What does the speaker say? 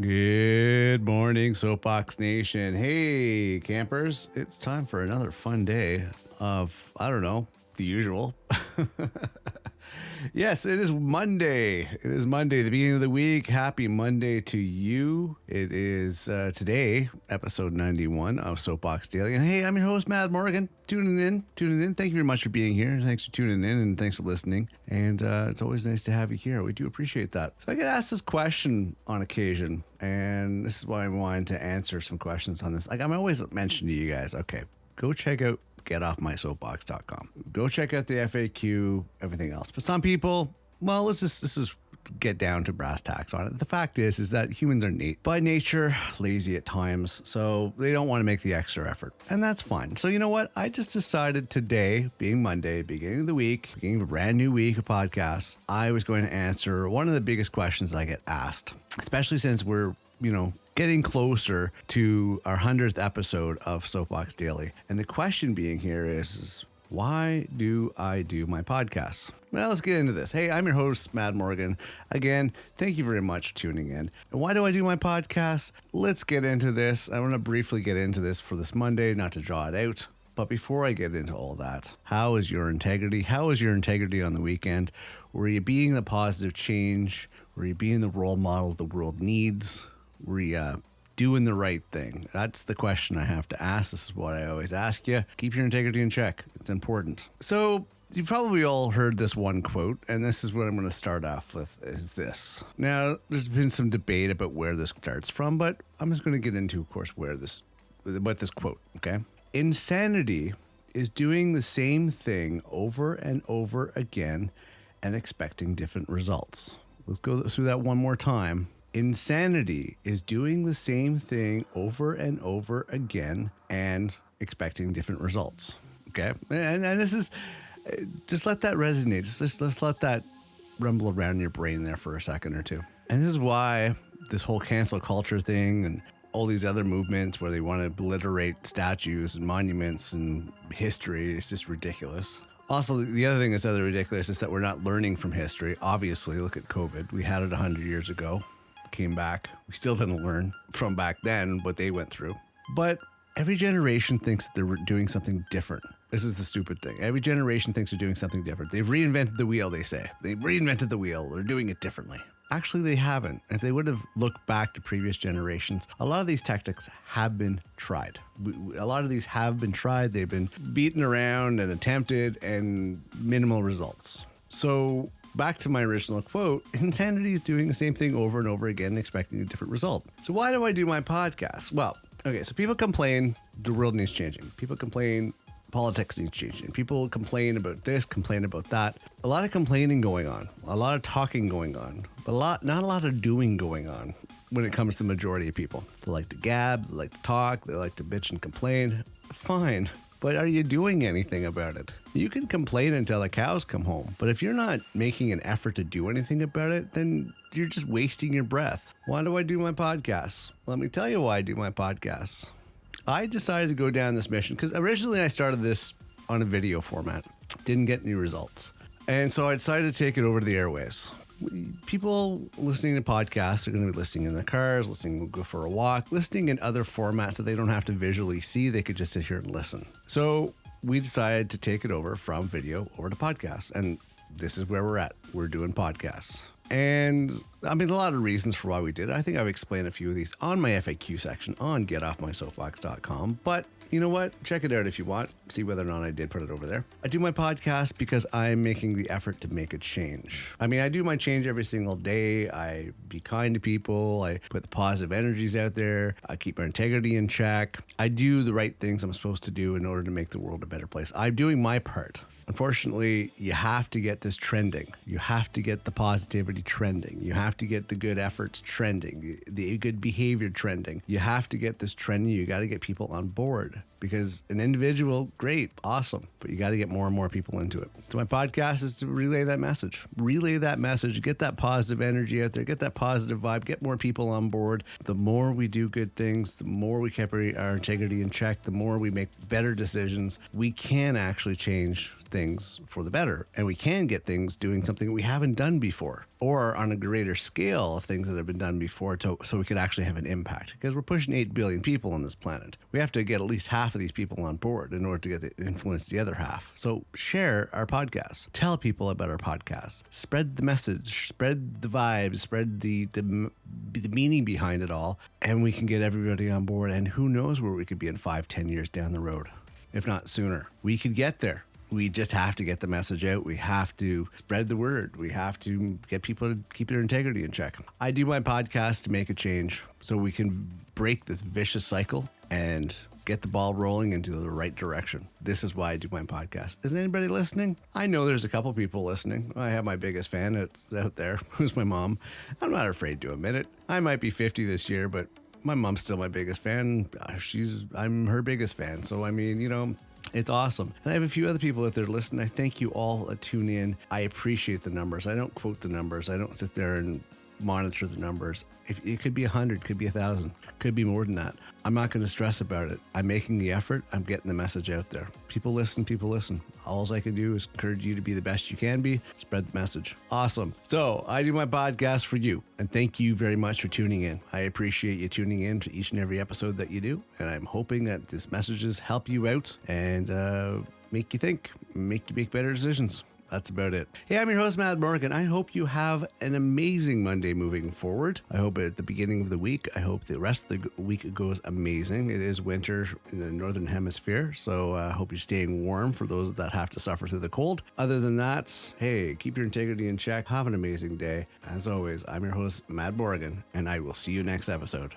Good morning, Soapbox Nation. Hey, campers. It's time for another fun day of, I don't know, the usual. Yes, it is Monday. It is Monday, the beginning of the week. Happy Monday to you. It is today, episode 91 of Soapbox Daily. And hey, I'm your host, Matt Morgan. Tuning in. Thank you very much for being here. Thanks for tuning in and thanks for listening. And it's always nice to have you here. We do appreciate that. So I get asked this question on occasion, and this is why I wanted to answer some questions on this. Like I'm always mentioning to you guys, okay, go check out getoffmysoapbox.com. Go check out the FAQ, everything else. But some people, well, let's just get down to brass tacks on it. The fact is that humans are by nature lazy at times, so they don't want to make the extra effort, and that's fine. So you know what? I just decided today, being Monday, beginning of the week, beginning of a brand new week of podcasts, I was going to answer one of the biggest questions I get asked, especially since we're getting closer to our 100th episode of Soapbox Daily. And the question being here is why do I do my podcast? Well, let's get into this. Hey, I'm your host, Matt Morgan. Again, thank you very much for tuning in. And why do I do my podcast? Let's get into this. I want to briefly get into this for this Monday, not to draw it out. But before I get into all that, how is your integrity? How is your integrity on the weekend? Were you being the positive change? Were you being the role model the world needs? Were you doing the right thing? That's the question I have to ask. This is what I always ask you. Keep your integrity in check. It's important. So you probably all heard this one quote, and this is what I'm going to start off with, is this. Now, there's been some debate about where this starts from, but I'm just going to get into, of course, what this quote, okay? Insanity is doing the same thing over and over again and expecting different results. Let's go through that one more time. Insanity is doing the same thing over and over again and expecting different results. Okay. And this is, just let that resonate. Just let that rumble around your brain there for a second or two. And this is why this whole cancel culture thing and all these other movements where they want to obliterate statues and monuments and history is just ridiculous. Also, the other thing that's other ridiculous is that we're not learning from history. Obviously, look at COVID. We had it 100 years ago. Came back. We still didn't learn from back then what they went through. But every generation thinks that they're doing something different. This is the stupid thing. Every generation thinks they're doing something different. They've reinvented the wheel, they say. They've reinvented the wheel. They're doing it differently. Actually, they haven't. If they would have looked back to previous generations, a lot of these tactics have been tried. A lot of these have been tried. They've been beaten around and attempted and minimal results. So back to my original quote, insanity is doing the same thing over and over again, expecting a different result. So why do I do my podcast? Well, okay, so people complain the world needs changing. People complain politics needs changing. People complain about this, complain about that. A lot of complaining going on, a lot of talking going on, but not a lot of doing going on when it comes to the majority of people. They like to gab, they like to talk, they like to bitch and complain. Fine. But are you doing anything about it? You can complain until the cows come home, but if you're not making an effort to do anything about it, then you're just wasting your breath. Why do I do my podcasts? Let me tell you why I do my podcasts. I decided to go down this mission because originally I started this on a video format. Didn't get any results. And so I decided to take it over to the airwaves. People listening to podcasts are going to be listening in their cars, listening to go for a walk, listening in other formats that they don't have to visually see. They could just sit here and listen. So we decided to take it over from video over to podcasts. And this is where we're at. We're doing podcasts. And I mean, a lot of reasons for why we did it. I think I've explained a few of these on my FAQ section on getoffmysoapbox.com. But you know what? Check it out if you want. See whether or not I did put it over there. I do my podcast because I'm making the effort to make a change. I mean, I do my change every single day. I be kind to people. I put the positive energies out there. I keep my integrity in check. I do the right things I'm supposed to do in order to make the world a better place. I'm doing my part. Unfortunately, you have to get this trending. You have to get the positivity trending. You have to get the good efforts trending, the good behavior trending. You have to get this trending. You got to get people on board because an individual, great, awesome, but you got to get more and more people into it. So my podcast is to relay that message, get that positive energy out there, get that positive vibe, get more people on board. The more we do good things, the more we keep our integrity in check, the more we make better decisions, we can actually change things for the better. And we can get things doing something we haven't done before, or on a greater scale of things that have been done before, so we could actually have an impact. Because we're pushing 8 billion people on this planet. We have to get at least half of these people on board in order to influence the other half. So share our podcast. Tell people about our podcast. Spread the message. Spread the vibes. Spread the meaning behind it all. And we can get everybody on board. And who knows where we could be in 5-10 years down the road, if not sooner. We could get there. We just have to get the message out. We have to spread the word. We have to get people to keep their integrity in check. I do my podcast to make a change so we can break this vicious cycle and get the ball rolling into the right direction. This is why I do my podcast. Is anybody listening? I know there's a couple people listening. I have my biggest fan out there, who's my mom. I'm not afraid to admit it. I might be 50 this year, but my mom's still my biggest fan. I'm her biggest fan. So, I mean, you know, it's awesome. And I have a few other people out there listening. I thank you all that tune in. I appreciate the numbers. I don't quote the numbers. I don't sit there and monitor the numbers. It could be 100, could be 1,000, could be more than that. I'm not going to stress about it. I'm making the effort. I'm getting the message out there. People listen. All I can do is encourage you to be the best you can be. Spread the message. Awesome. So I do my podcast for you. And thank you very much for tuning in. I appreciate you tuning in to each and every episode that you do. And I'm hoping that these messages help you out and make you think, make you make better decisions. That's about it. Hey, I'm your host, Matt Morgan. I hope you have an amazing Monday moving forward. I hope at the beginning of the week, I hope the rest of the week goes amazing. It is winter in the Northern Hemisphere, so I hope you're staying warm for those that have to suffer through the cold. Other than that, hey, keep your integrity in check. Have an amazing day. As always, I'm your host, Matt Morgan, and I will see you next episode.